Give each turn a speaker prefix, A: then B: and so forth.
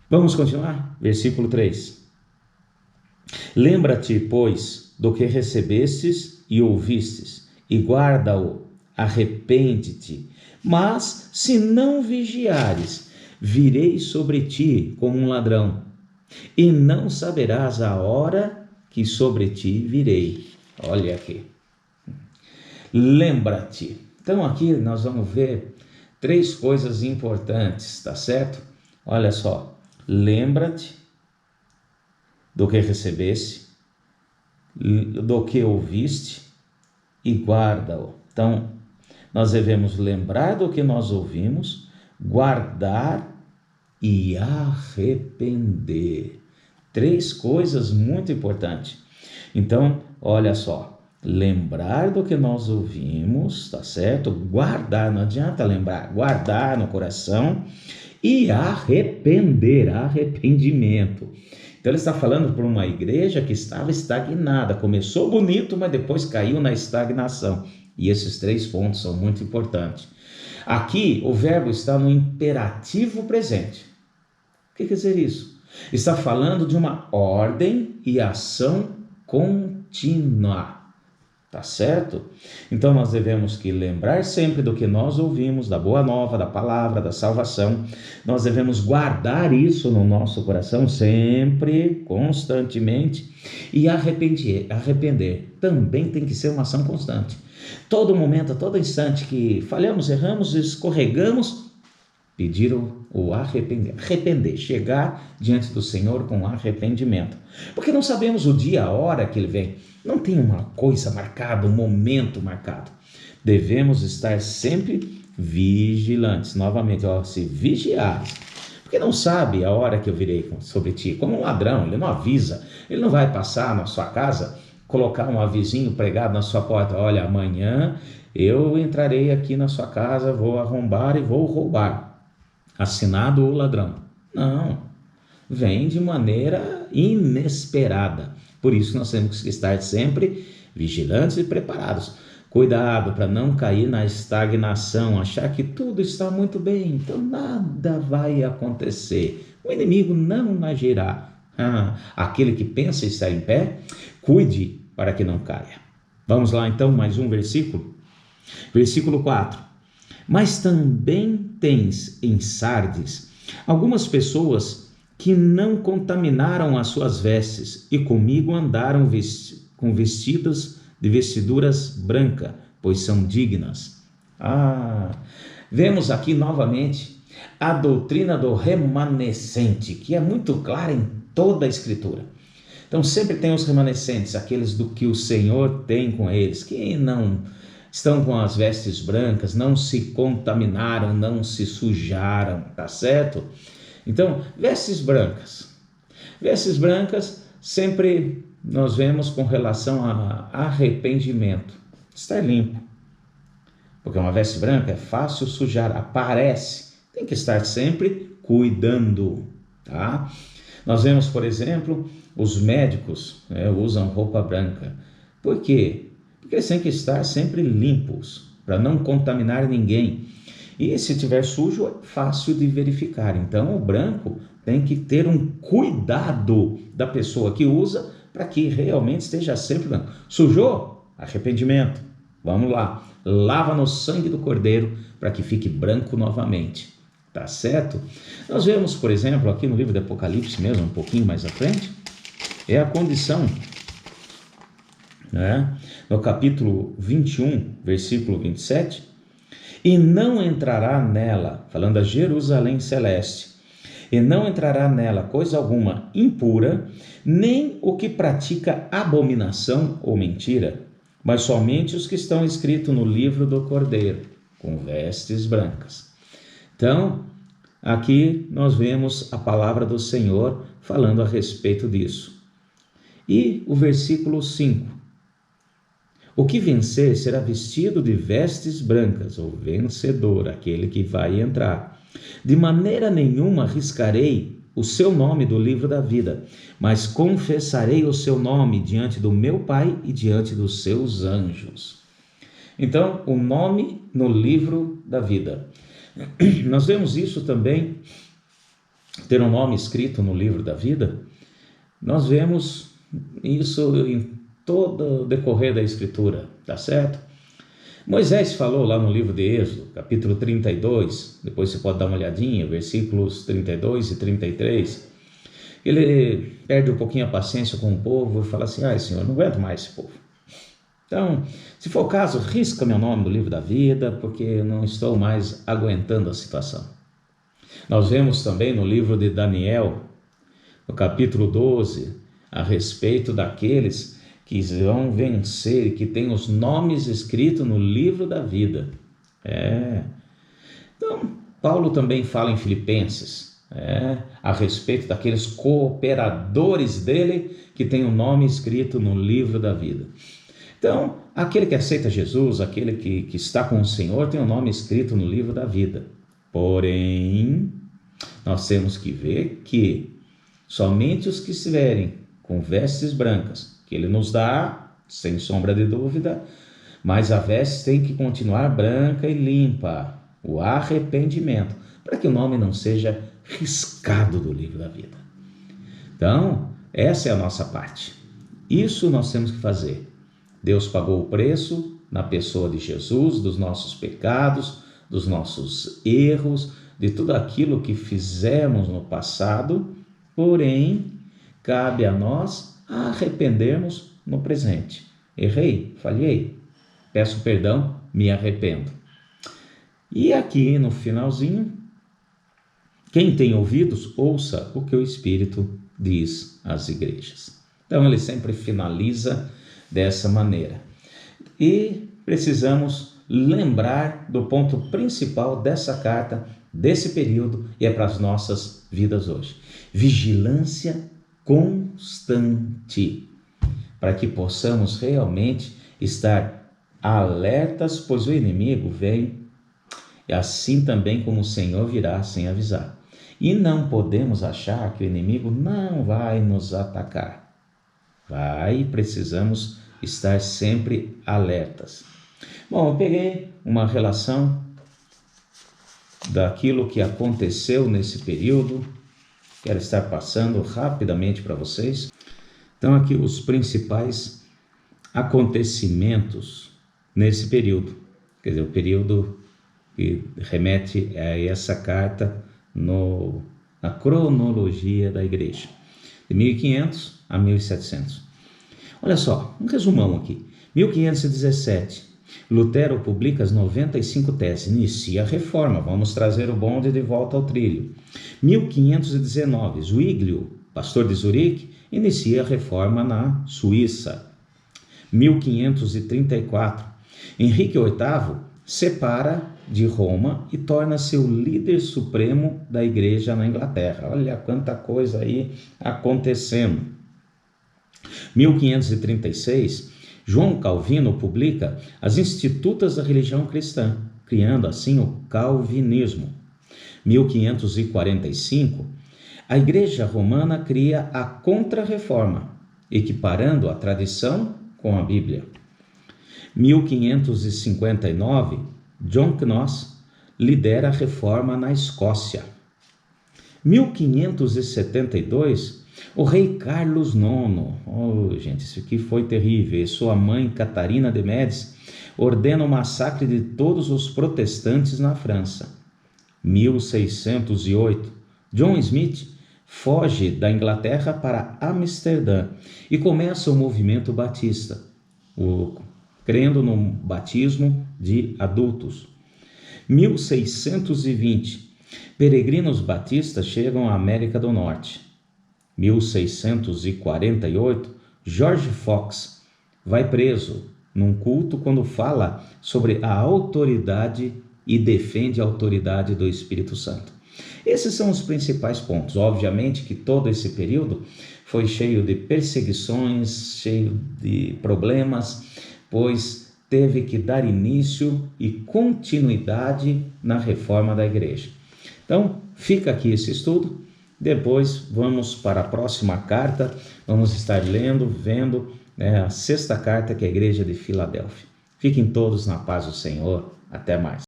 A: Vamos continuar? Versículo 3. Lembra-te, pois, do que recebestes e ouvistes, e guarda-o, arrepende-te. Mas, se não vigiares, virei sobre ti como um ladrão, e não saberás a hora que sobre ti virei. Olha aqui. Lembra-te. Então aqui nós vamos ver 3 coisas importantes, tá certo? Olha só. Lembra-te do que recebeste, do que ouviste e guarda-o. Então, nós devemos lembrar do que nós ouvimos, guardar e arrepender. 3 coisas muito importantes. Então, olha só, lembrar do que nós ouvimos, tá certo? Guardar, não adianta lembrar, guardar no coração e arrepender, arrependimento. Então ele está falando por uma igreja que estava estagnada, começou bonito, mas depois caiu na estagnação. E esses 3 pontos são muito importantes. Aqui o verbo está no imperativo presente. O que quer dizer isso? Está falando de uma ordem e ação contínua. Tá certo? Então nós devemos que lembrar sempre do que nós ouvimos, da boa nova, da palavra, da salvação. Nós devemos guardar isso no nosso coração sempre, constantemente, e arrepender. Também tem que ser uma ação constante. Todo momento, a todo instante que falhamos, erramos, escorregamos, pedir o arrepender, chegar diante do Senhor com arrependimento. Porque não sabemos o dia, a hora que Ele vem. Não tem uma coisa marcada, um momento marcado. Devemos estar sempre vigilantes. Novamente, se vigiares. Porque não sabe a hora que eu virei sobre ti. Como um ladrão, ele não avisa. Ele não vai passar na sua casa, colocar um avisinho pregado na sua porta. Olha, amanhã eu entrarei aqui na sua casa, vou arrombar e vou roubar. Assinado o ladrão. Não. Vem de maneira inesperada. Por isso nós temos que estar sempre vigilantes e preparados. Cuidado para não cair na estagnação, achar que tudo está muito bem, então nada vai acontecer. O inimigo não agirá. Aquele que pensa estar em pé, cuide para que não caia. Vamos lá então, mais um versículo. Versículo 4. Mas também tens em Sardes algumas pessoas que não contaminaram as suas vestes e comigo andaram com vestidos de vestiduras brancas, pois são dignas. Vemos aqui novamente a doutrina do remanescente, que é muito clara em toda a Escritura. Então sempre tem os remanescentes, aqueles do que o Senhor tem com eles, que não estão com as vestes brancas, não se contaminaram, não se sujaram, tá certo? Então, vestes brancas. Vestes brancas sempre nós vemos com relação a arrependimento. Estar limpo. Porque uma veste branca é fácil sujar, aparece. Tem que estar sempre cuidando, tá? Nós vemos, por exemplo, os médicos usam roupa branca. Por quê? Porque eles têm que estar sempre limpos, para não contaminar ninguém. E se estiver sujo, é fácil de verificar. Então, o branco tem que ter um cuidado da pessoa que usa para que realmente esteja sempre branco. Sujou? Arrependimento. Vamos lá. Lava no sangue do Cordeiro para que fique branco novamente. Tá certo? Nós vemos, por exemplo, aqui no livro do Apocalipse mesmo, um pouquinho mais à frente, é a condição, no capítulo 21, versículo 27, e não entrará nela, falando a Jerusalém celeste, e não entrará nela coisa alguma impura, nem o que pratica abominação ou mentira, mas somente os que estão escritos no livro do Cordeiro, com vestes brancas. Então, aqui nós vemos a palavra do Senhor falando a respeito disso. E o versículo 5. O que vencer será vestido de vestes brancas, o vencedor, aquele que vai entrar. De maneira nenhuma arriscarei o seu nome do livro da vida, mas confessarei o seu nome diante do meu Pai e diante dos seus anjos. Então, o nome no livro da vida. Nós vemos isso também ter um nome escrito no livro da vida, nós vemos isso em todo o decorrer da Escritura, tá certo? Moisés falou lá no livro de Êxodo, capítulo 32, depois você pode dar uma olhadinha, versículos 32 e 33, ele perde um pouquinho a paciência com o povo e fala assim: ai Senhor, não aguento mais esse povo. Então, se for o caso, risca meu nome do livro da vida, porque eu não estou mais aguentando a situação. Nós vemos também no livro de Daniel, no capítulo 12, a respeito daqueles que vão vencer e que têm os nomes escritos no livro da vida. Então, Paulo também fala em Filipenses, a respeito daqueles cooperadores dele que têm o nome escrito no livro da vida. Então, aquele que aceita Jesus, aquele que está com o Senhor, tem o nome escrito no livro da vida. Porém, nós temos que ver que somente os que estiverem com vestes brancas, que ele nos dá, sem sombra de dúvida, mas a veste tem que continuar branca e limpa, o arrependimento, para que o nome não seja riscado do livro da vida. Então, essa é a nossa parte. Isso nós temos que fazer. Deus pagou o preço na pessoa de Jesus, dos nossos pecados, dos nossos erros, de tudo aquilo que fizemos no passado, porém, cabe a nós arrependermos no presente. Errei, falhei, peço perdão, me arrependo. E aqui no finalzinho, quem tem ouvidos, ouça o que o Espírito diz às igrejas. Então ele sempre finaliza dessa maneira. E precisamos lembrar do ponto principal dessa carta, desse período, e é para as nossas vidas hoje. Vigilância constante, para que possamos realmente estar alertas, pois o inimigo vem, e assim também como o Senhor virá sem avisar. E não podemos achar que o inimigo não vai nos atacar. Vai, precisamos estar sempre alertas. Bom, eu peguei uma relação daquilo que aconteceu nesse período, quero estar passando rapidamente para vocês. Então aqui os principais acontecimentos nesse período, quer dizer, o período que remete a essa carta na cronologia da igreja, de 1500 a 1700. Olha só, um resumão aqui. 1517, Lutero publica as 95 teses, inicia a reforma, vamos trazer o bonde de volta ao trilho. 1519, Zwinglio, pastor de Zurique, inicia a reforma na Suíça. 1534, Henrique VIII separa de Roma e torna-se o líder supremo da igreja na Inglaterra. Olha quanta coisa aí acontecendo. 1536, João Calvino publica as Institutas da Religião Cristã, criando assim o calvinismo. 1545, a Igreja Romana cria a Contra-Reforma, equiparando a tradição com a Bíblia. 1559, John Knox lidera a reforma na Escócia. 1572, o rei Carlos IX, gente, isso aqui foi terrível, e sua mãe Catarina de Médici ordena o massacre de todos os protestantes na França. 1608, John Smith foge da Inglaterra para Amsterdã e começa o movimento batista, crendo no batismo de adultos. 1620, peregrinos batistas chegam à América do Norte. 1648, George Fox vai preso num culto quando fala sobre a autoridade e defende a autoridade do Espírito Santo. Esses são os principais pontos. Obviamente que todo esse período foi cheio de perseguições, cheio de problemas, pois teve que dar início e continuidade na reforma da igreja. Então, fica aqui esse estudo. Depois vamos para a próxima carta, vamos estar vendo a 6ª carta, que é a igreja de Filadélfia. Fiquem todos na paz do Senhor, até mais.